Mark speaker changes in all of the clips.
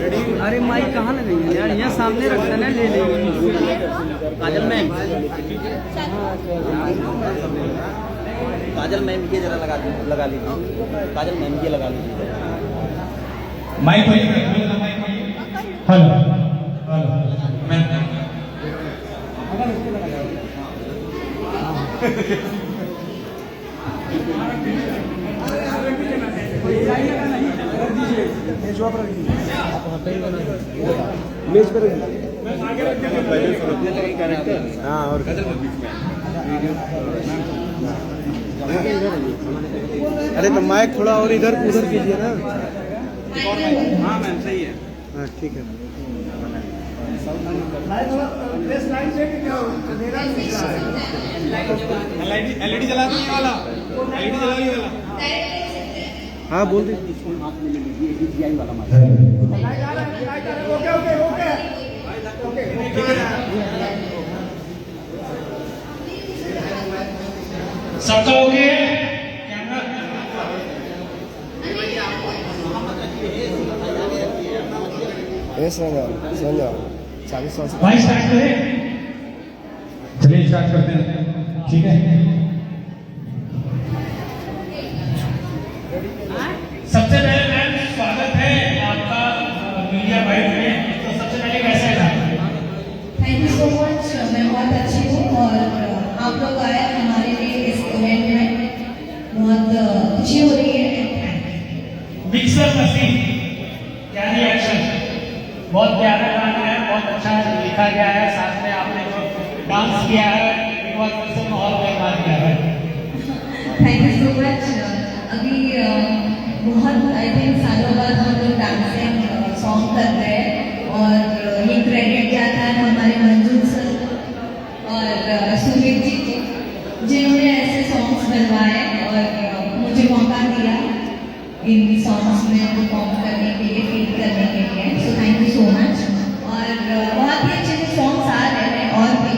Speaker 1: अरे माइक कहाँ लगाई है यार, यहाँ सामने रखता ना, ले ले।
Speaker 2: काजल मैम, काजल मैम की जरा लगा लीजिए, काजल मैम की लगा लीजिए
Speaker 3: माइक। हेलो मैम,
Speaker 4: मेज पर हाँ, और अरे तो माइक थोड़ा और इधर उधर कीजिए ना।
Speaker 2: हाँ मैम सही है।
Speaker 4: हाँ ठीक है।
Speaker 3: एलईडी जला दो, ये वाला एलईडी जला, ये वाला।
Speaker 4: हाँ बोल दीजिए।
Speaker 3: सबका ओके? भाई स्टार्ट करें? चलिए स्टार्ट करते हैं, ठीक है। सबसे पहले मैम स्वागत है आपका मीडिया बाइट में। तो सबसे पहले कैसा है?
Speaker 5: Thank you so much. मैं बहुत अच्छी हूँ और आप लोग आए हमारे लिए इस इवेंट में, बहुत खुशी हो रही है।
Speaker 3: मिक्सर मशीन क्या रिएक्शन? बहुत प्यारा गाना है, बहुत अच्छा लिखा गया है, साथ में आपने जो डांस किया है बहुत माहौल बेकार किया है।
Speaker 5: Thank you so much. अभी बहुत आई थिंक सालों बाद हम लोग डांसिंग सॉन्ग कर रहे हैं और ये क्रेडिट जाता है हमारे मंजू सर और सुमित जी को, जिन्होंने ऐसे सॉन्ग्स बनवाए और मुझे मौका दिया इन सॉन्ग्स में परफॉर्म करने के लिए, फील करने के लिए। So thank you so much. और बहुत ही अच्छे सॉन्ग्स आ रहे हैं और भी,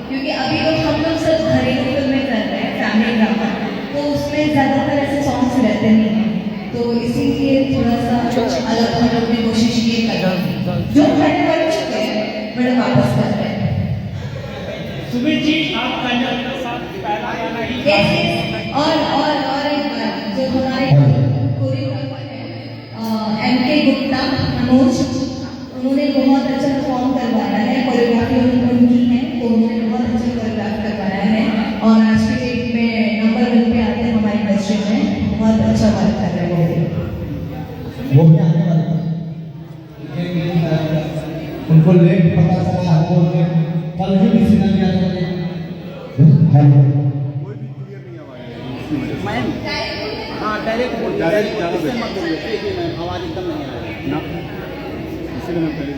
Speaker 5: क्योंकि अभी तो हम लोग सब घरेलू फिल्में कर रहे हैं, फैमिली ड्रामा, तो उसमें ज़्यादातर ऐसे सॉन्ग्स रहते नहीं हैं, तो इसीलिए थोड़ा सा अलग हम लोग ने कोशिश की है जो पहले कर चुके हैं बड़े वापस कर रहे हैं।
Speaker 3: सुमित जी आप काजल के साथ पहला गाना ही
Speaker 5: और एक बार जो हमारे कोरियोग्राफर हैं MK गुप्ता मनोज, उन्होंने बहुत अच्छा परफॉर्म करवाया है, कोरियोग्राफी उनकी है, तो उन्होंने बहुत अच्छा कोरियोग्राफ करवाया है और आज की डेट में नंबर 1 पे आते हैं हमारी इंडस्ट्री में, बहुत अच्छा वर्क कर रहे हैं
Speaker 6: वो भी आने वाले हैं। उनको लेट पता चला, हमको कल ही किसी ने दिया था। हेलो
Speaker 2: मैम, हाँ डायरेक्ट आवाज़ एकदम नहीं आ रही ना, इसलिए मैं पहले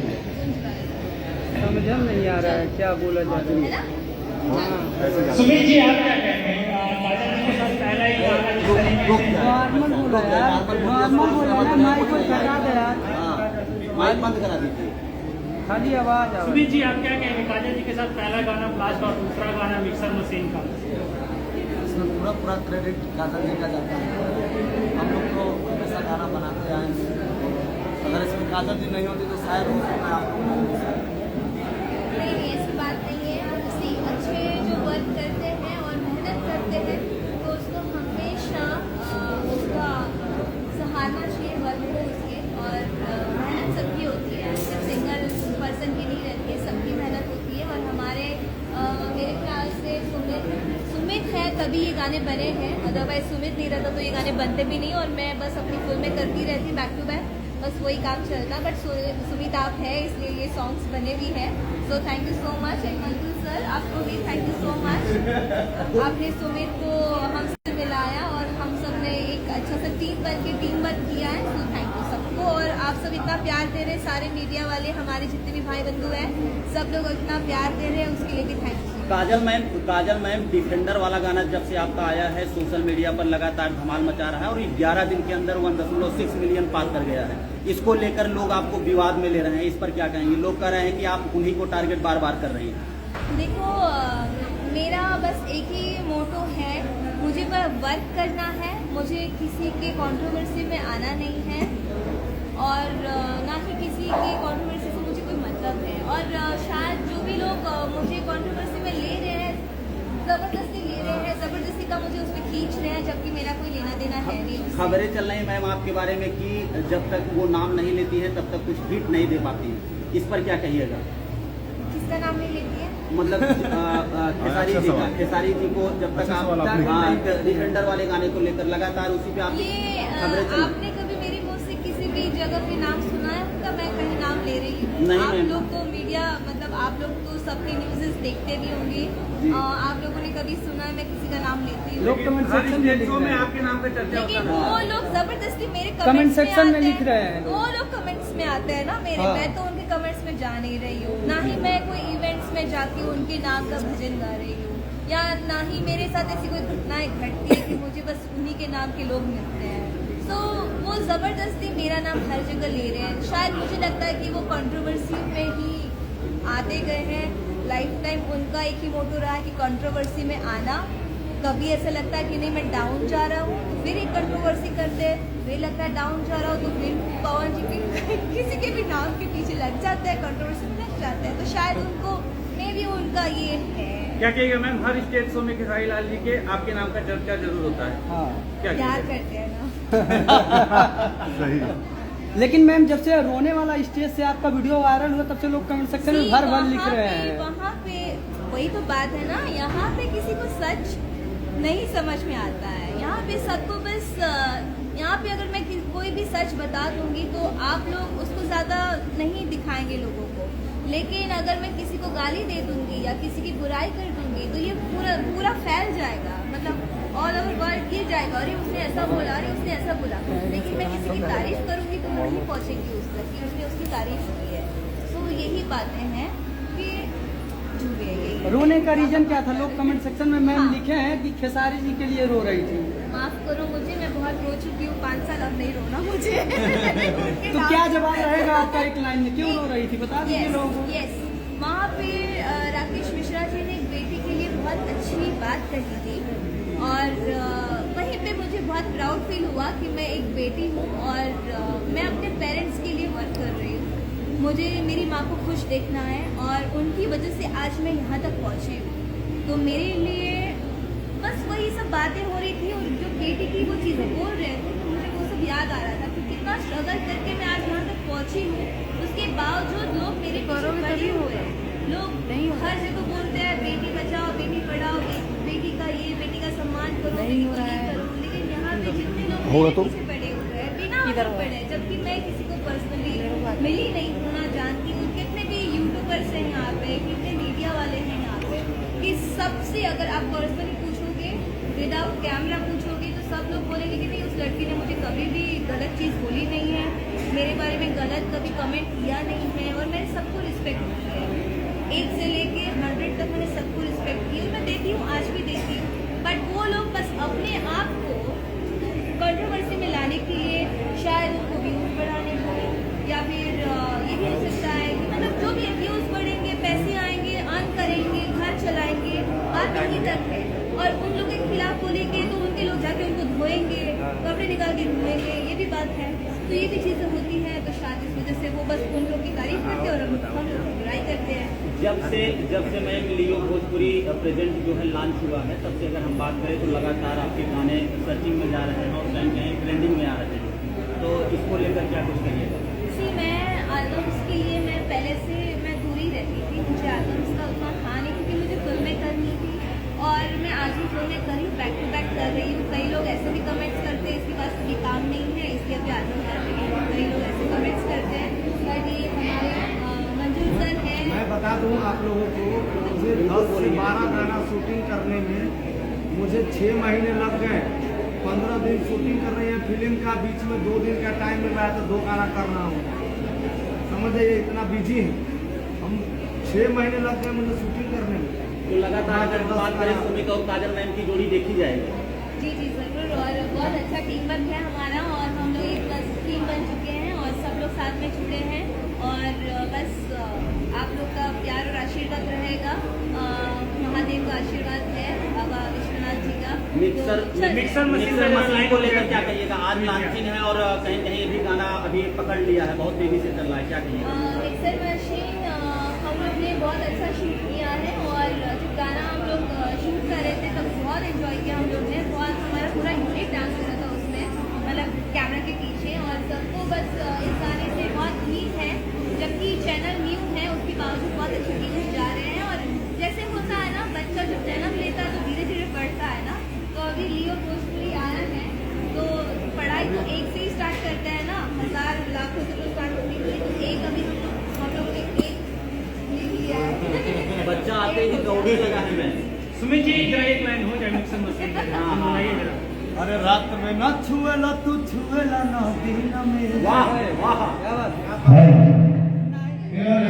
Speaker 1: समझ नहीं आ रहा है क्या बोला जा रहा है।
Speaker 3: सुमित जी आप क्या कहेंगे? काजल के साथ पहला ही गाना जिस तरीके से
Speaker 1: नॉर्मल बोला यार, नॉर्मल बोला ना, माइक को हटा दे यार,
Speaker 2: माइक बंद करा दीजिए।
Speaker 1: खाली आवाज आ।
Speaker 3: सुमित जी आप क्या कहेंगे? काजल जी के साथ पहला गाना ब्लास्ट और दूसरा गाना मिक्सर मशीन का,
Speaker 2: इसमें पूरा क्रेडिट काजल जी का जाता है। हम लोग तो ऐसा गाना बनाते आए हैं, अगर इसमें काजल जी नहीं होती तो शायद हो सकता है आप लोग
Speaker 7: नहीं, ऐसी बात नहीं है। किसी अच्छे जो वर्क करते हैं और मेहनत करते हैं तो उसको हमेशा उसका सराहना चाहिए, वर्क को उसके, और मेहनत सबकी होती है, सिर्फ सिंगल पर्सन की नहीं रहती है, सबकी मेहनत होती है। और हमारे मेरे ख्याल से सुमित है तभी ये गाने बने हैं, अदरवाइज सुमित नहीं रहता तो ये गाने बनते भी नहीं, और मैं बस अपनी फिल्में करती रहती बैक टू बैक, बस वही काम चलता। बट सुमित आप है इसलिए ये सॉन्ग्स बने भी हैं। So thank you so much. And Manju sir आपको भी थैंक यू सो मच, आपने सुमित को हमसे मिलाया और हम सब ने एक अच्छा सा टीम बन के टीम वर्क किया है। सो थैंक यू सबको, और आप सब इतना प्यार दे रहे हैं, सारे मीडिया वाले, हमारे जितने भी भाई बंधु हैं, सब लोग इतना प्यार दे रहे हैं, उसके लिए भी thank you.
Speaker 2: Kajal ma'am defender वाला गाना जब से आपका आया है सोशल मीडिया पर लगातार धमाल मचा रहा है और 11 दिन के अंदर 1.6 मिलियन पार कर गया है। इसको लेकर लोग आपको विवाद में ले रहे हैं, इस पर क्या कहेंगे? लोग कह रहे हैं कि आप उन्हीं को टारगेट बार बार कर रही हैं।
Speaker 7: देखो, मेरा बस एक ही मोटो है, मुझे वर्क करना है, मुझे किसी के कंट्रोवर्सी में आना नहीं है और ना ही किसी जबरदस्ती ले रहे हैं, जबरदस्ती का मुझे उसमें खींच रहे हैं, जबकि मेरा कोई लेना देना है नहीं उससे।
Speaker 2: खबरें चल रही हैं मैम आपके बारे में कि जब तक वो नाम नहीं लेती है तब तक कुछ हिट नहीं दे पाती है, इस पर क्या कहिएगा?
Speaker 7: किसका नाम नहीं लेती है?
Speaker 2: मतलब खेसारी जी को जब तक आप डिफेंडर वाले गाने को लेकर लगातार उसी पे आप
Speaker 7: ये
Speaker 2: खबरें चल
Speaker 7: आपने कभी मेरी मुँह से किसी भी जगह पे नाम सुना है उनका? मैं कहीं नाम ले रही हूँ?
Speaker 2: नहीं,
Speaker 7: आप
Speaker 2: मैम।
Speaker 7: लोग तो मीडिया मतलब आप लोग तो सबके न्यूज़ देखते भी होंगे, आप लोगों ने कभी सुना है मैं किसी का नाम लेती हूँ?
Speaker 1: लोग कमेंट सेक्शन में लिख रहे हैं।
Speaker 4: आपके नाम पे चर्चा
Speaker 7: लेकिन वो लोग जबरदस्ती मेरे
Speaker 1: कमेंट
Speaker 7: कमेंट्स
Speaker 1: सेक्शन में
Speaker 7: आते
Speaker 1: लिख रहे हैं।
Speaker 7: वो लोग कमेंट्स में आते हैं ना मेरे,
Speaker 1: हाँ।
Speaker 7: मैं तो उनके कमेंट्स में जा नहीं रही हूँ, ना ही मैं कोई इवेंट्स में जाके उनके नाम का भजन गा रही हूँ, या ना ही मेरे साथ ऐसी कोई घटनाएं घटती है कि मुझे बस उन्हीं के नाम के लोग मिलते हैं। तो वो जबरदस्ती मेरा नाम हर जगह ले रहे हैं। शायद मुझे लगता है कि वो कंट्रोवर्सी में ही आते गए हैं। लाइफ टाइम उनका एक ही मोटो रहा है कि कंट्रोवर्सी में आना। कभी ऐसा लगता है कि नहीं मैं डाउन जा रहा हूँ तो फिर एक कंट्रोवर्सी करते हैं, फिर लगता है डाउन जा रहा हूँ तो फिर पवन जी के किसी के भी नाम के पीछे लग जाता है, कंट्रोवर्सी में लग जाता है। तो शायद उनको मे भी उनका ये है।
Speaker 4: क्या कहिएगा मैम, हर स्टेज शो में खेसारी लाल जी के आपके नाम का चर्चा जरूर होता है,
Speaker 1: हाँ।
Speaker 4: क्या
Speaker 7: प्यार
Speaker 4: कहिएगा?
Speaker 7: करते हैं ना।
Speaker 1: लेकिन मैम जब से रोने वाला स्टेज से आपका वीडियो वायरल हुआ तब से लोग कमेंट सेक्शन में भर भर लिख रहे हैं।
Speaker 7: वहाँ पे वही तो बात है ना, यहाँ पे किसी को सच नहीं समझ में आता है। यहाँ पे सबको बस यहाँ पे अगर मैं कोई भी सच बता दूंगी तो आप लोग उसको ज़्यादा नहीं दिखाएंगे लोगों को, लेकिन अगर मैं किसी को गाली दे दूंगी या किसी की बुराई कर दूंगी तो ये पूरा फैल जाएगा, मतलब ऑल ओवर वर्ल्ड ये जाएगा, अरे उसने ऐसा बोला, अरे उसने ऐसा बोला। लेकिन मैं किसी की तारीफ करूंगी तो वो नहीं पहुंचेगी उस तक कि उसने उसकी तारीफ की है। तो यही बातें हैं कि जो भी है यही।
Speaker 1: रोने का रीजन क्या था? लोग कमेंट सेक्शन में मैम लिखे हैं कि खेसारी जी के लिए रो रही थी।
Speaker 7: माफ करो मुझे, मैं बहुत रो चुकी हूँ, 5 साल अब नहीं रोना मुझे।
Speaker 1: तो क्या जवाब रहेगा आपका एक लाइन में? क्यों रो रही थी बता दीजिए लोगों को।
Speaker 7: यस, वहाँ पे राकेश मिश्रा जी ने एक बेटी के लिए बहुत अच्छी बात कही थी और वहीं पे मुझे बहुत प्राउड फील हुआ कि मैं एक बेटी हूँ और मैं अपने पेरेंट्स के लिए वर्क कर रही हूँ। मुझे मेरी माँ को खुश देखना है और उनकी वजह से आज मैं यहाँ तक पहुँची हूँ। तो मेरे लिए बस वही सब बातें हो रही थी और जो बेटी की वो चीज़ें बोल रहे थे तो मुझे वो सब याद आ रहा था कि कितना स्ट्रगल करके मैं आज यहाँ तक पहुँची हूँ। उसके बावजूद लोग मेरे पीछे पड़े हुए हैं, लोग हर जगह बोलते हैं बेटी बचाओ, बेटी पढ़ाओ, बेटी का ये, बेटी का सम्मान करो, बेटी को ये करो, लेकिन यहाँ पे जितने लोग मेरे पीछे पड़े हुए हैं बिना मतलब पढ़े, जबकि मैं किसी को पर्सनली मिली नहीं हूँ, ना जानती हूँ। कितने भी यूट्यूबर्स हैं यहाँ पे, कितने मीडिया वाले हैं यहाँ पे, कि सबसे अगर आप पर्सनली पूछोगे, विदाउट कैमरा पूछोगे तो सब लोग बोलेंगे कि नहीं उस लड़की ने मुझे कभी भी गलत चीज़ बोली नहीं है, मेरे बारे में गलत कभी कमेंट किया नहीं है और मैंने सबको रिस्पेक्ट की है। 1 से लेके 100 तक मैंने सबको रिस्पेक्ट की और मैं देती हूँ, आज भी देती हूँ। बट वो लोग बस अपने आप को कंट्रोवर्सी में लाने के लिए, शायद उनको व्यूज़ बढ़ाने को, या फिर ये भी हो सकता है कि मतलब जो भी व्यूज़ बढ़ेंगे, पैसे आएंगे, अर्न करेंगे, घर चलाएंगे, बात वहीं तक है। और उन लोगों के खिलाफ बोलेंगे तो उनके लोग जाके उनको धोएंगे, कपड़े निकाल के धोएंगे, ये भी बात है। तो ये भी चीज़ें होती हैं, तो शायद इस वजह से वो बस उन लोग की तारीफ करते हैं और हम लोग की बुराई करते हैं।
Speaker 2: जब से मैम लियो भोजपुरी प्रेजेंट जो है लॉन्च हुआ है तब से अगर हम बात करें तो लगातार आपके गाने सर्चिंग में जा रहे हैं और कहीं कहीं ट्रेंडिंग में आ रहे हैं, तो इसको लेकर क्या कुछ करिएगा?
Speaker 7: मैं एल्बम्स के लिए मैं पहले से मैं दूर ही रहती थी, मुझे एल्बम्स का उतना था नहीं क्योंकि मुझे फिल्में करनी थी और मैं आज भी फिल्में कर रही हूँ, बैक टू बैक कर रही हूँ। कई लोग ऐसे भी कमेंट्स करते हैं इसके पास कभी काम नहीं है इसलिए अभी एल्बम कर रही हूँ, कई लोग ऐसे कमेंट्स करते हैं। बट ये हमारे मंजूर सर हैं।
Speaker 6: मैं बता दूं आप लोगों को, मुझे 10 से 12 गाना शूटिंग करने में मुझे 6 महीने लग गए। 15 दिन शूटिंग कर रहे हैं फिल्म का, बीच में 2 दिन का टाइम मिल रहा है तो 2 गाना कर रहा हूँ। समझे, इतना बिजी है। हम 6 महीने लग गए मुझे शूटिंग करने में।
Speaker 2: तो लगातार अगर बात करें सुमिता और काजल मैम की जोड़ी देखी जाएगी।
Speaker 7: जी जी ज़रूर, और बहुत अच्छा टीम वर्क है हमारा और हम लोग एक बस टीम बन चुके हैं और सब लोग साथ में जुड़े हैं और बस आप लोग का प्यार और आशीर्वाद रहेगा। महादेव का आशीर्वाद है, बाबा विश्वनाथ जी का।
Speaker 2: मिक्सर मशीन को लेकर क्या कहिएगा? आज लॉन्चिंग है और कहीं कहीं भी गाना अभी पकड़ लिया है, बहुत तेजी से चल रहा है, क्या कहिएगा?
Speaker 7: मिक्सर मशीन हम लोग ने बहुत अच्छा शूट किया है और जो गाना हम लोग शूट कर रहे थे तब बहुत एंजॉय किया हम लोग ने, बहुत हमारा पूरा यूनिक डांस हो रहा था उसमें, मतलब कैमरा के पीछे, और सबको बस इस गाने से बहुत उम्मीद है, जबकि चैनल न्यू है उसके बावजूद बहुत अच्छे व्यूज जा रहे हैं। और जैसे होता है ना, बच्चा जब जन्म लेता है तो धीरे धीरे बढ़ता है ना, तो अभी लियो भोजपुरी आया है तो पढ़ाई तो एक से ही स्टार्ट करते हैं ना, 1000 लाखों से तो स्टार्ट होती है, तो एक अभी हम लोग ने एक ले लिया है।
Speaker 2: बच्चा आते ही दौड़ने लगा है। मैं
Speaker 3: सुमित जी जरा एक लाइन हो जाए मिक्सर मशीन में, सुनाइए जरा।
Speaker 6: अरे रात में न छुएला तू छुएला न दिन में।
Speaker 2: वाह वाह,
Speaker 1: क्या बात है?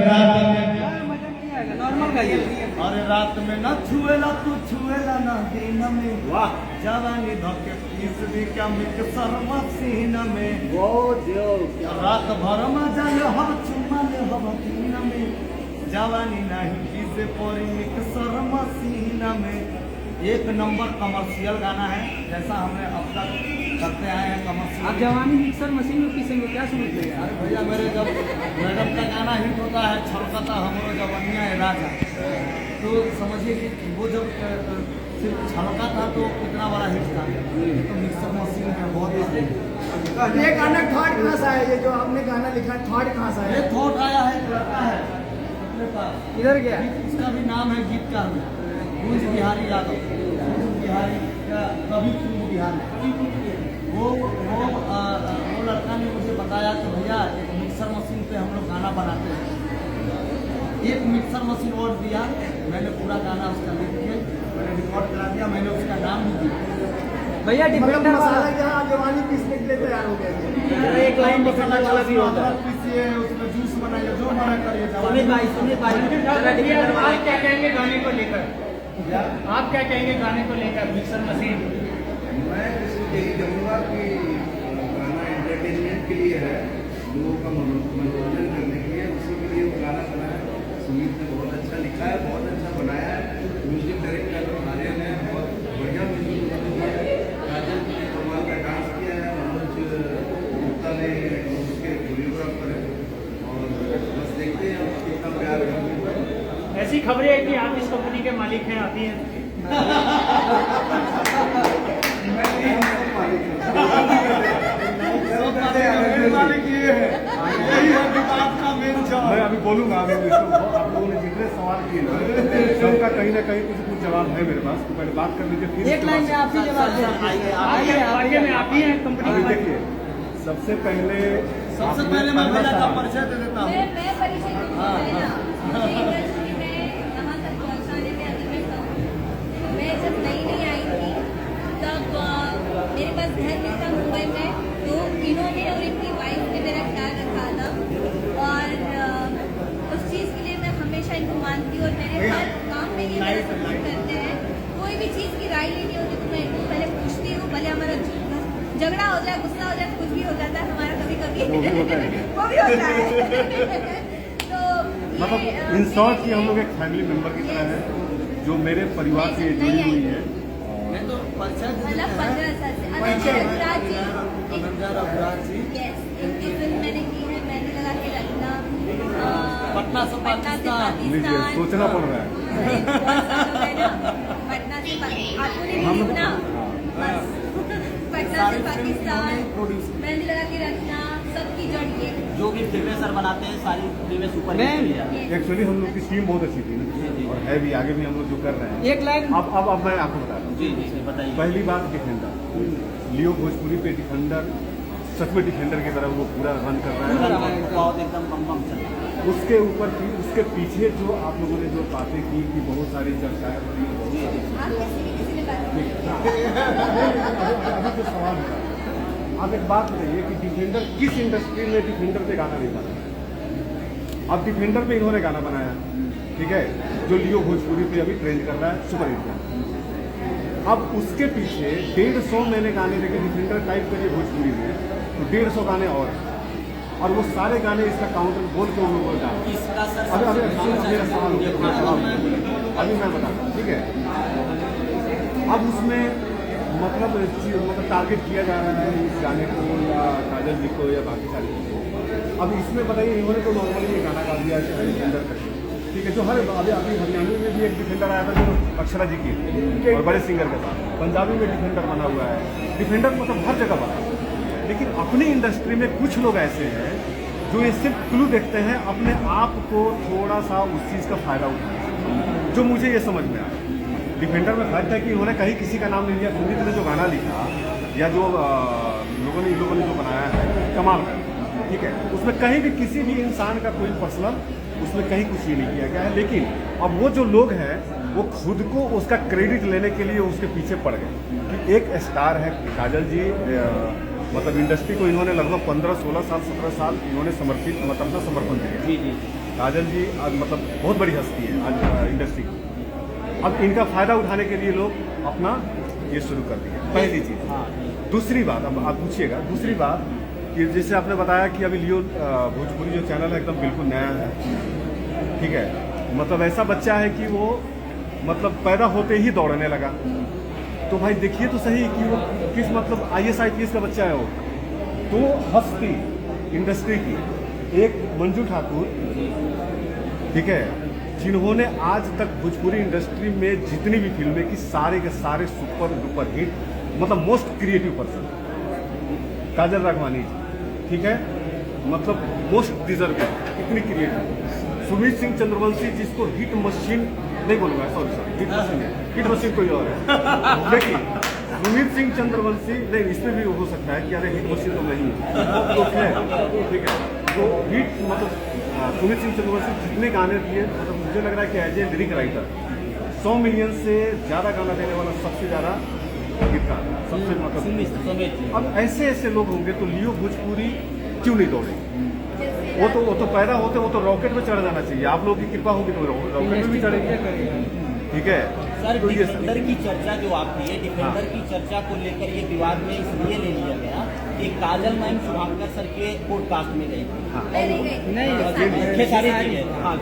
Speaker 6: रात में
Speaker 1: मजा नहीं आएगा, नॉर्मल गाइए।
Speaker 6: अरे रात में न छुएला तू छुएला न दिन में।
Speaker 2: वाह
Speaker 6: जवानी धोके पीस दी क्या मिक्सर मशीन में।
Speaker 2: वो जो
Speaker 6: रात भर मजा ले हम चुमा ले हम दिन में। जवानी नहीं पीसे पोरी मिक्सर मशीन में। एक नंबर कमर्शियल गाना है, जैसा हमने अब तक करते आए हैं
Speaker 1: आप
Speaker 6: कमर्शियल।
Speaker 1: जवानी मिक्सर मशीन में पीसेंगे, क्या समझते हैं?
Speaker 6: अरे भैया मेरे जब मैडम का गाना हिट होता है छलकता हमरो जवानिया है राजा, तो समझिए कि वो जब सिर्फ छलका था तो कितना बड़ा हिट था। तो मिक्सर मशीन है बहुत।
Speaker 8: ये गाना थॉट कहाँ से आया? ये जो आपने गाना लिखा है थॉट कहाँ से
Speaker 6: ये
Speaker 8: आया?
Speaker 6: थॉट आया है, एक लड़का है अपने पास,
Speaker 1: इधर गया
Speaker 6: इसका भी नाम है गीतकार में, कुंज बिहारी यादव। कुंज बिहारी का कभी कुंज बिहारी, वो लड़का ने मुझे बताया कि भैया एक मिक्सर मशीन पे हम लोग गाना बनाते हैं। एक मिक्सर मशीन और दिया, मैंने पूरा गाना उसका लिख के मैंने रिकॉर्ड करा दिया, मैंने उसका नाम भी दिया।
Speaker 1: भैया
Speaker 8: मतलब
Speaker 1: डिफेंडर वाला
Speaker 8: मसाला क्या जवानी पीसने के लिए तैयार हो गया?
Speaker 3: एक लाइन डिफेंडर वाला भी होता है।
Speaker 6: पीसिए, उसमें जूस बनाइए, जो मना करिए।
Speaker 1: सुमित भाई
Speaker 3: आप क्या कहेंगे गाने को लेकर? आप क्या कहेंगे गाने को लेकर मिक्सर मशीन?
Speaker 9: मैं यही कहूँगा कि गाना एंटरटेनमेंट के लिए है, लोगों का मनोरंजन करने के लिए, उसी के लिए वो गाना बना है। सुमित ने बहुत अच्छा लिखा है, बहुत अच्छा बनाया है। म्यूजिक डायरेक्टर आर्यन ने बहुत बढ़िया म्यूजिक बनाया है। काजल ने कमाल का डांस किया है, मनोज गुप्ता ने उसके कोरियोग्राफर है, और बस देखते हैं आप कितना प्यार है।
Speaker 3: ऐसी खबरें हैं कि आप इस कंपनी के मालिक हैं, आती हैं।
Speaker 6: मैं अभी बोलूंगा, आप लोगों ने जितने सवाल किए सबका कहीं ना कहीं कुछ जवाब है मेरे पास, तो पहले बात कर लीजिए, फिर
Speaker 1: एक लाइन में आप ही जवाब दीजिए।
Speaker 3: आगे में आप ही हैं कंपनी
Speaker 6: अभी
Speaker 3: के मालिक।
Speaker 6: देखिए, सबसे पहले
Speaker 2: मैं भैया का परिचय दे देता हूँ।
Speaker 7: मैं परिचय दूंगी पहले ना, मुझे इंडस्ट्री में यहाँ तक पहुँचाने में अगर मैं कहूँ, मैं जब नई आई थी तब मेरे पास घर नहीं था मुंबई में, तो इन्होंने और इनकी वाइफ ने मेरा ख्याल रखा था, और उस चीज़ के लिए मैं हमेशा इनको मानती हूँ, और मेरे हर काम में ये मेरा सपोर्ट करते हैं। कोई भी चीज़ की राय लेनी होती तो मैं इनको पहले पूछती हूँ, भले हमारा झगड़ा हो जाए, गुस्सा हो जाए, कुछ भी हो जाता है हमारा कभी कभी, वो भी होता है। तो
Speaker 6: मतलब इन शॉर्ट की हम लोग एक फैमिली मेंबर की तरह है, जो मेरे परिवार से जुड़ी हुई है।
Speaker 2: मैं तो परिचय दे
Speaker 7: मतलब
Speaker 2: देते हैं।
Speaker 7: 15 साल से अनंत जी,
Speaker 2: अभिराज जी
Speaker 7: यस, इनकी फिल्म मैंने की है मेहंदी लगा के रखना,
Speaker 2: पटना से पाकिस्तान।
Speaker 6: लीजिए, सोचना पड़ रहा है।
Speaker 7: बहुत साल हो गए ना, पटना से आपको नहीं मिली ना, बस पटना से पाकिस्तान, मेहंदी लगा के रखना, सबकी जड़ ये।
Speaker 2: जो भी फिल्में सर बनाते हैं सारी फिल्में सुपर हिट हुई है।
Speaker 6: एक्चुअली हम लोग की टीम बहुत अच्छी थी ना, और है भी, आगे भी हम लोग जो कर रहे हैं।
Speaker 1: एक लाइन
Speaker 6: अब मैं आपको बता रहा हूँ।
Speaker 2: जी जी बताइए।
Speaker 6: पहली बात डिफेंडर, लियो भोजपुरी पे डिफेंडर सच में डिफेंडर की तरह वो पूरा रन कर रहा है।
Speaker 2: बहुत एकदम बम बम चल रहा है।
Speaker 6: उसके ऊपर भी, उसके पीछे जो आप लोगों ने जो बातें की कि बहुत सारी चर्चाएं हो रही हैं,
Speaker 7: आप किसी ने बात की?
Speaker 6: अभी जो सवाल है, आप एक बात बताइए कि डिफेंडर किस इंडस्ट्री में डिफेंडर पे गाना नहीं बना? अब डिफेंडर पे इन्होंने गाना बनाया, ठीक है, जो लियो भोजपुरी पे अभी ट्रेंड कर रहा है, सुपर हिट का। अब उसके पीछे 150 मैंने गाने देखे डिफेंडर टाइप करिए भोजपुरी में, तो 150 गाने और वो सारे गाने इसका काउंटर बोल के उन लोगों को डाले।
Speaker 2: इसका सर
Speaker 6: अभी मेरा सवाल हो गया, अभी मैं बताता हूँ, ठीक है। अब उसमें मतलब टारगेट किया जा रहा है इस गाने को या काजल जी को या बाकी सारे को। अब इसमें बताइए, इन्होंने तो नॉर्मली ये गाना गा दिया है डिफेंडर करके,
Speaker 10: ठीक है, जो हर अभी अभी हरियाणवी में भी एक डिफेंडर आया था जो अक्षरा जी की और बड़े सिंगर के साथ, पंजाबी में डिफेंडर बना हुआ है, डिफेंडर मतलब हर जगह बना है। लेकिन अपनी इंडस्ट्री में कुछ लोग ऐसे हैं जो ये सिर्फ क्लू देखते हैं अपने आप को थोड़ा सा उस चीज़ का फायदा उठाना, जो मुझे ये समझ में आया। डिफेंडर में फायदा है कि उन्होंने कहीं किसी का नाम नहीं लिया, सुनीत ने जो गाना लिखा या जो इन लोगों ने जो बनाया है कमाल का, ठीक है, उसमें कहीं भी किसी भी इंसान का कोई पर्सनल उसमें कहीं कुछ ये नहीं किया गया है। लेकिन अब वो जो लोग हैं वो खुद को उसका क्रेडिट लेने के लिए उसके पीछे पड़ गए कि एक स्टार है काजल जी, मतलब इंडस्ट्री को इन्होंने लगभग 15, 16 साल, 17 साल इन्होंने समर्पित मतलब समर्पण किया।
Speaker 2: जी जी
Speaker 10: काजल जी आज मतलब बहुत बड़ी हस्ती है आज इंडस्ट्री की। अब इनका फायदा उठाने के लिए लोग अपना ये शुरू कर दिया, पहली चीज़। दूसरी बात, अब आप पूछिएगा, दूसरी बात कि जैसे आपने बताया कि अभी लियो भोजपुरी जो चैनल है एकदम बिल्कुल नया है, ठीक है, मतलब ऐसा बच्चा है कि वो मतलब पैदा होते ही दौड़ने लगा। तो भाई देखिए तो सही कि वो किस मतलब IAS IPS का बच्चा है वो। तो हस्ती इंडस्ट्री की एक मंजू ठाकुर, ठीक है, जिन्होंने आज तक भोजपुरी इंडस्ट्री में जितनी भी फिल्में की सारे के सारे सुपर डुपर हिट, मतलब मोस्ट क्रिएटिव पर्सन काजल राघवानी जी, ठीक है, मतलब मोस्ट डिजर्व, इतनी क्रिएटिव। सुमित सिंह चंद्रवंशी जिसको हिट मशीन नहीं बोलूंगा, सॉरी हिट मशीन कोई और है, लेकिन सुमित सिंह चंद्रवंशी नहीं, इसमें भी हो सकता है कि अरे हिट मशीन तो नहीं है, तो है, ठीक है, तो हिट मतलब सुमित सिंह चंद्रवंशी जितने गाने दिए, मतलब मुझे लग रहा है कि as a lyric writer 100 million से ज़्यादा गाना देने वाला सबसे ज़्यादा गीतकार, सबसे मतलब। अब ऐसे ऐसे लोग होंगे तो लियो भोजपुरी क्यों नहीं दौड़े? वो तो पैदा होते वो तो रॉकेट में चढ़ जाना चाहिए। आप लोगों की कृपा होगी तो रॉकेट में भी चढ़ेंगे, ठीक है।
Speaker 2: सर, डिफेंडर की चर्चा जो आपकी है, डिफेंडर की चर्चा को लेकर ये विवाद में इसलिए ले लिया गया कि काजल मैम शुभांकर सर के पॉडकास्ट में गई थी, खेसारी जी गए, हाँ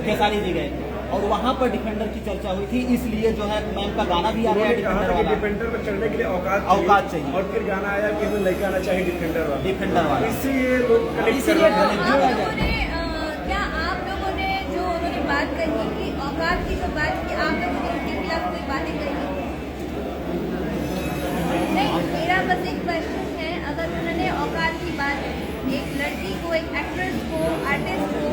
Speaker 2: खेसारी जी गए, और वहाँ पर डिफेंडर की चर्चा हुई थी, इसलिए जो है मैम का गाना भी आ गया डिफेंडर वाला।
Speaker 6: डिफेंडर पर चढ़ने के लिए औकात चाहिए, और फिर गाना आया कि हमें लेके आना चाहिए डिफेंडर वाला, इससे ये लोग कनेक्ट कर रहे हैं।
Speaker 7: क्या आप लोगों ने जो उन्होंने बात कही कि औकात की जो बात की, आप लोगों ने उनके खिलाफ कोई बातें कही? नहीं, मेरा बस एक क्वेश्चन है, अगर उन्होंने औकात की बात एक लड़की को, एक एक्ट्रेस को, आर्टिस्ट को,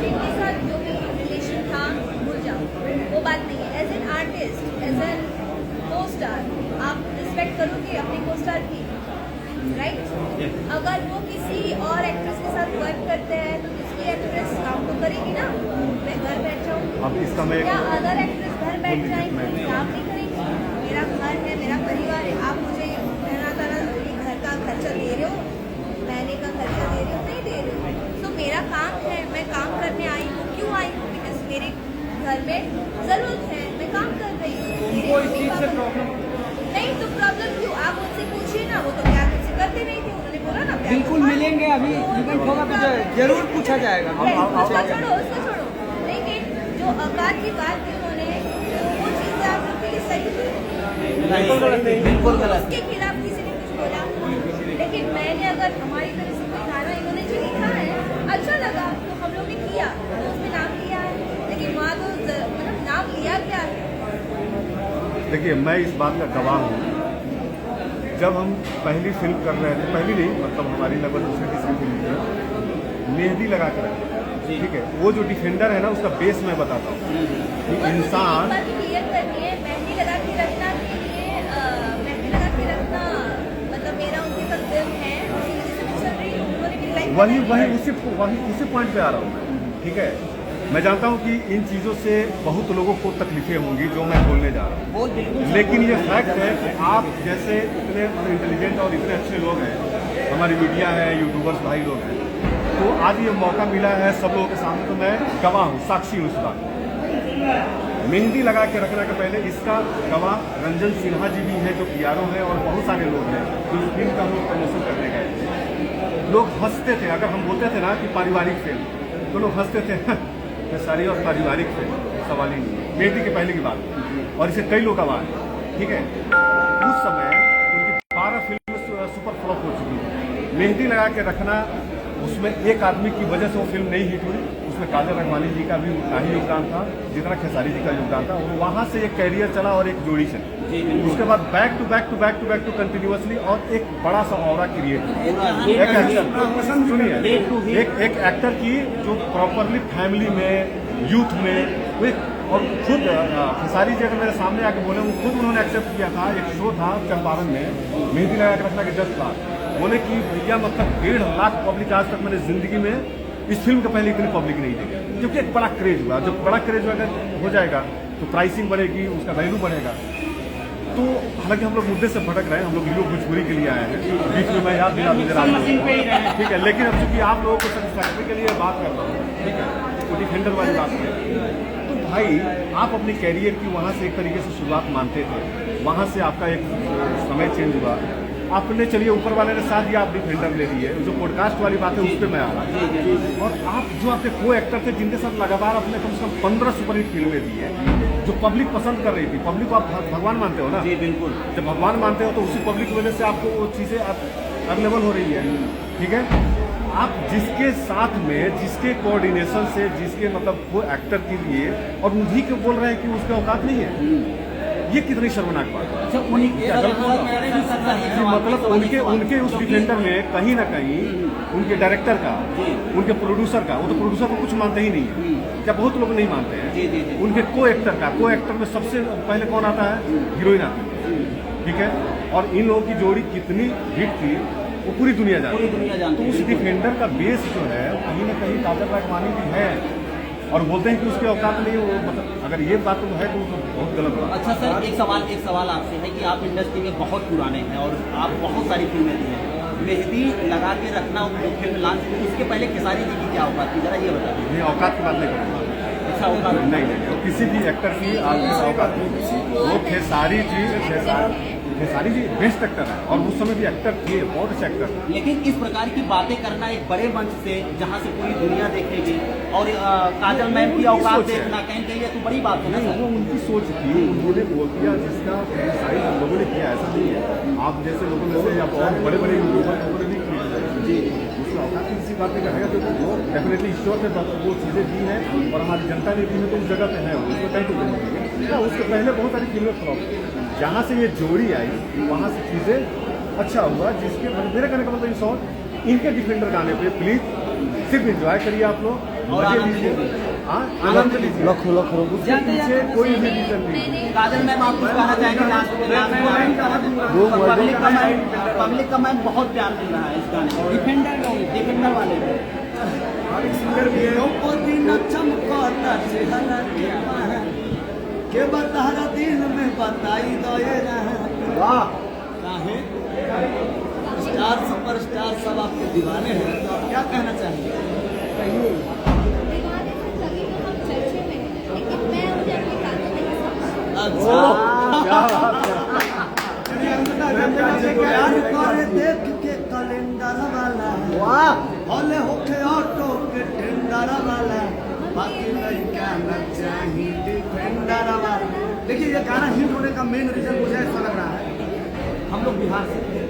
Speaker 7: जिनके साथ जो भी रिलेशन था भूल जाओ, वो बात नहीं है। As an artist, as an co star, आप रिस्पेक्ट करोगे अपने को स्टार की, राइट? अगर वो किसी और एक्ट्रेस के साथ वर्क करते हैं तो दूसरी एक्ट्रेस काम तो करेगी ना, मैं घर बैठ जाऊँगी, क्या अदर एक्ट्रेस घर बैठ जाएंगी, काम नहीं करेंगी? मेरा घर है, मेरा परिवार है, आप मुझे घर का खर्चा दे रहे हो, महीने का खर्चा दे रहे हो, नहीं दे रहे हो, तो मेरा काम है, मैं काम करने आई हूँ। क्यों आई हूँ? बिकॉज मेरे घर में ज़रूरत है, मैं काम कर रही हूँ। नहीं तो प्रॉब्लम क्यों? आप मुझसे पूछिए ना, वो तो क्या मुझसे करते नहीं थे, उन्होंने बोला ना
Speaker 1: बिल्कुल मिलेंगे, अभी इवेंट होगा तो जरूर पूछा जाएगा।
Speaker 7: उसको छोड़ो, लेकिन जो औकात की बात की उन्होंने, वो चीज़ें आप लोग के लिए सही थी?
Speaker 2: बिल्कुल गलत।
Speaker 7: उसके खिलाफ किसी ने कुछ बोला, लेकिन मैंने अगर हमारी तरफ से कोई गाना इन्होंने जो लिखा है अच्छा लगा तो हम लोग ने किया, तो उसमें नाम लिया है, लेकिन वहाँ तो मतलब नाम लिया क्या है?
Speaker 10: देखिए, मैं इस बात का गवाह हूँ, जब हम पहली फिल्म कर रहे थे, पहली नहीं मतलब हमारी लगभग दूसरी तीसरी फिल्म थी, मेहंदी लगा कर रखे, ठीक है, वो जो डिफेंडर है ना उसका बेस मैं बताता हूँ कि इंसान
Speaker 7: क्लियर करनी है, मेहंदी लगा के रखना के लिए, मेहंदी लगा के रखना मतलब मेरा उनके साथ फिल्म है, उसी वजह से मैं चल रही हूँ, उन्होंने मेरी लाइफ
Speaker 10: उसी पॉइंट पे आ रहा हूँ मैं, ठीक है। मैं जानता हूँ कि इन चीज़ों से बहुत लोगों को तकलीफें होंगी जो मैं बोलने जा रहा हूँ, लेकिन ये फैक्ट है कि आप जैसे इतने इंटेलिजेंट और इतने अच्छे लोग हैं, हमारी मीडिया है, यूट्यूबर्स भाई लोग हैं, तो आज ये मौका मिला है सब लोगों के सामने, तो मैं गवाह हूँ, साक्षी हूँ इस बात। मेहंदी लगा के रखने के पहले इसका गवाह रंजन सिन्हा जी भी है जो PRO है, और बहुत सारे लोग हैं जो इस फिल्म का हम लोग प्रमोशन करने गए। लोग हंसते थे, अगर हम बोलते थे ना कि पारिवारिक फिल्म, तो लोग हंसते थे सारी और पारिवारिक फिल्म सवाल ही नहीं है, मेहंदी के पहले की बात, और इसे कई लोग गवाह हैं, ठीक है। उस समय उनकी 12 फिल्म सुपर फ्लॉप हो चुकी है। मेहंदी लगा के रखना, उसमें एक आदमी की वजह से वो फिल्म नहीं हिट हुई, उसमें काजल राघवानी जी का भी उतना ही योगदान था जितना खेसारी जी का योगदान था। और वहाँ से एक कैरियर चला और एक जोड़ी चली, उसके बाद बैक टू कंटिन्यूअसली और एक बड़ा सा ऑरा क्रिएट। एक एक्टर सुनिए, एक एक्टर की जो प्रॉपरली फैमिली में, यूथ में, और खुद खेसारी जी अगर मेरे सामने आके बोले, वो खुद उन्होंने एक्सेप्ट किया था। एक शो था चंपारण में, मेहंदी लगा के रखना के 10 लाख, बोले कि भैया मतलब 1.5 लाख पब्लिक आज तक मैंने जिंदगी में इस फिल्म के पहले इतनी पब्लिक नहीं देखी, क्योंकि एक बड़ा क्रेज हुआ। जब बड़ा क्रेज अगर हो जाएगा तो प्राइसिंग बढ़ेगी, उसका वैल्यू बढ़ेगा। तो हालांकि हम लोग मुद्दे से भटक रहे हैं, हम लोग हीरो भोजपुरी के लिए आए हैं, बीच में मैं याद दिला दूँ ठीक है। लेकिन अब चूंकि आप लोगों को सेटिस्फैक्ट्री के लिए बात कर रहा हूँ, ठीक है, तो डिफेंडर वाली बात है। तो भाई आप अपनी कैरियर की वहाँ से एक तरीके से शुरुआत मानते थे, वहाँ से आपका एक समय चेंज हुआ, आपने चलिए ऊपर वाले ने साथ दिया, आप डिफेंडर ले लिए। जो पॉडकास्ट वाली बात है उस पर मैं आ रहा हूँ। और आप जो आपके को एक्टर थे जिनके साथ लगातार आपने कम से कम 15 सुपरहिट फिल्में दी है, जो पब्लिक पसंद कर रही थी। पब्लिक को आप भगवान मानते हो ना?
Speaker 2: जी बिल्कुल।
Speaker 10: जब भगवान मानते हो तो उसी पब्लिक की वजह से आपको वो चीज़ें अवेलेबल हो रही है, ठीक है। आप जिसके साथ में, जिसके कोऑर्डिनेशन से, जिसके मतलब वो एक्टर के लिए, और उन्हीं को बोल रहे हैं कि उसके औकात नहीं है, ये कितनी शर्मनाक बात है। मतलब उनके उस डिफेंडर में कहीं ना कहीं उनके डायरेक्टर का, उनके प्रोड्यूसर का, वो तो प्रोड्यूसर को कुछ मानते ही नहीं है, क्या बहुत लोग नहीं मानते हैं, उनके को एक्टर में सबसे पहले कौन आता है? हीरोइन आती है, ठीक है। और इन लोगों की जोड़ी कितनी हिट थी वो पूरी दुनिया जानती है। तो उस डिफेंडर का बेस जो है कहीं ना कहीं काजल राघवानी भी है, और बोलते हैं कि उसके औकात नहीं है वो, मतलब अगर ये बात है तो बहुत गलत बात।
Speaker 2: अच्छा सर, एक सवाल आपसे है कि आप इंडस्ट्री में बहुत पुराने हैं और आप बहुत सारी फिल्में दी हैं। मेहंदी लगा के रखना फिल्म लॉन्च, उसके पहले खेसारी जी की क्या औकात थी, जरा ये बता दीजिए।
Speaker 10: नहीं, औकात की बात नहीं करूँगा।
Speaker 2: अच्छा, औकात
Speaker 10: नहीं, किसी भी एक्टर की आपकी औकात नहीं। वो खेसारी जी बेस्ट एक्टर है, और उस समय भी एक्टर थे, बहुत अच्छे एक्टर।
Speaker 2: लेकिन इस प्रकार की बातें करना एक बड़े मंच से, जहां से पूरी दुनिया देखेगी, और काजल मैम की औकात देखना कहीं कहीं तो बड़ी बात है ना।
Speaker 10: वो उनकी सोच थी, उन्होंने बोल दिया, जिसका सारी लोगों ने किया, ऐसा नहीं है। आप जैसे लोगों में से और बड़े यूट्यूबर नहीं किए उसकी औकात किसी बात नहीं कहेगा, तो वो डेफिनेटली ईश्वर ने वो चीज़ें दी हैं और हमारी जनता ने दी है, तो उस जगह पे है उसमें कहीं तो उसके पहले बहुत सारी फिल्में फ्लॉप, जहाँ से ये जोड़ी आई वहाँ से चीज़ें अच्छा हुआ। जिसके मेरे कहने का मतलब इन शॉर्ट, इनके डिफेंडर गाने पे प्लीज सिर्फ एंजॉय करिए आप लोग, मजे लीजिए, आनंद लीजिए, उसके पीछे कोई भी रीजन नहीं।
Speaker 2: काजल मैम आप कुछ कहना चाहेंगे लास्ट में? पब्लिक का मैम बहुत प्यार मिल रहा है इस गाने, डिफेंडर वाले
Speaker 6: सिंगर भी है। के बतारा दिन में बताई दे वाह, काहे स्टार सुपरस्टार सब आपके दीवाने हैं, तो आप क्या कहना चाहेंगे?
Speaker 7: दीवाने से तभी तो हम चर्चे में हैं, लेकिन मैं उन्हें अपनी बातों में नहीं समझती।
Speaker 6: अच्छा, देख के कैलेंडर वाला, वाह, हौले होके ऑटो के टेंडर वाला, बाकी लड़का न चाहिए डिफेंडर वाला। देखिए ये गाना हिट होने का मेन रीजन मुझे ऐसा लग रहा है, हम लोग बिहार से थे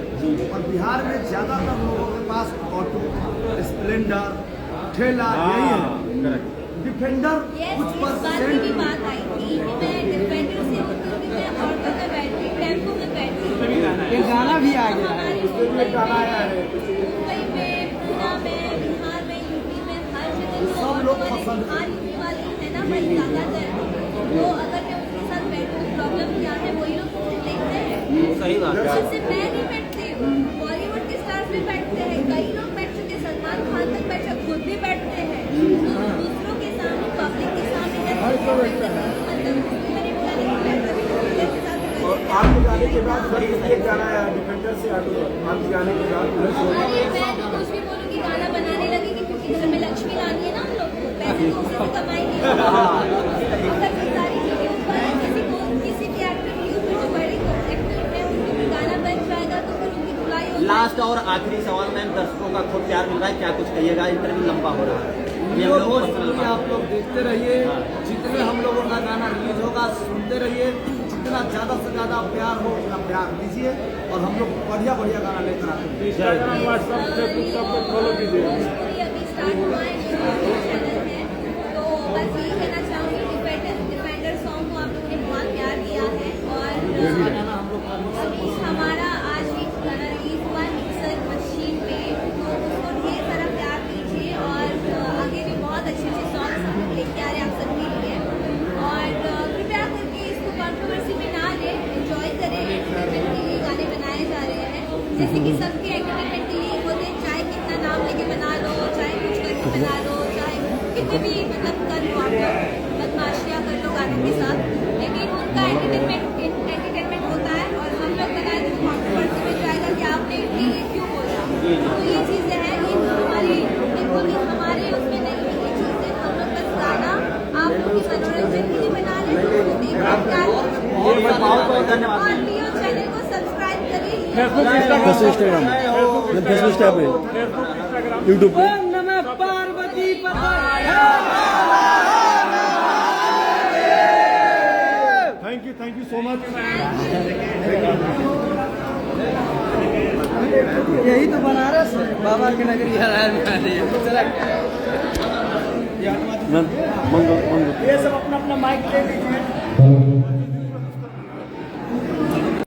Speaker 6: और बिहार में ज्यादातर लोगों के पास ऑटो, स्प्लेंडर, ठेला यही है। डिफेंडर कुछ परसेंट
Speaker 7: की बात आई थी कि मैं डिफेंडर से होती हूँ, मैं ऑटो में बैठी, टेम्पो में बैठी,
Speaker 1: ये गाना भी आ गया है,
Speaker 7: मुंबई में, पूना में, बिहार में, यूपी में, हर जगह
Speaker 6: सब लोग पसंद
Speaker 7: बिहार यूपी वाले है ना भाई ज्यादातर, तो अगर मैं उनके साथ बैठूँ प्रॉब्लम क्या है वही लोग मुझे देखते हैं।
Speaker 2: सही बात है।
Speaker 7: सिर्फ मैं नहीं बैठती, बॉलीवुड के स्टार्स भी बैठते हैं, कई लोग बैठ चुके, सलमान खान तक बैठे, खुद भी बैठते हैं, दूसरों के सामने, पब्लिक के सामने
Speaker 6: और आपके गाने के बाद एक गाना आया डिफेंडर से, आपके गाने के बाद
Speaker 7: मैं तो कुछ भी बोलूँ कि गाना बनाने लगेगी, क्योंकि घर में लक्ष्मी लानी है ना हम लोग को, पैसे तो उसी से कमाएंगे। अगर सारी चीजें ऊपर किसी के एक्टर की ऊपर जो बड़ी एक्टर है उनकी गाना बन जाएगा तो फिर उनकी धुलाई हो।
Speaker 2: लास्ट और आखिरी सवाल मैम, दर्शकों का खुद प्यार मिल रहा है, क्या कुछ कहिएगा? इंटरव्यू लंबा हो रहा है,
Speaker 6: आप लोग देखते रहिए, जितने हम लोगों का गाना रिलीज होगा सुनते रहिए, जितना ज़्यादा से ज़्यादा प्यार हो उतना प्यार दीजिए, और हम लोग बढ़िया बढ़िया गाना लेकर आते हैं।
Speaker 7: फॉलो कीजिए, अभी स्टार्ट हुआ है, चैनल है क्योंकि सबके एंटरटेनमेंट के लिए होते हैं, चाहे कितना नाम लेके बना लो, चाहे कुछ करके बना लो, चाहे कितने भी मतलब कर लो आप लोग बदमाशियाँ कर लो गानों के साथ, लेकिन उनका एंटरटेनमेंट होता है और हम लोग बनाए तो कॉन्ट्रोवर्सी में जाएगा कि आपने ये क्यों बोला। तो ये चीज़ें हैं, ये हमारी हमारे उसमें नहीं है ये चीज़ें, हम लोग बस गाना आप लोग की मनोरंजन के लिए बना रहे हैं, तो देखना प्यार और लियो चैनल को सब्सक्राइब करिए।
Speaker 1: फेसबुक पे यूट्यूब पे नमः पार्वती पते।
Speaker 10: Thank you so much.
Speaker 1: यही तो बनारस है, बाबा की नगरी है।
Speaker 6: ये सब अपना अपना माइक ले लीजिए।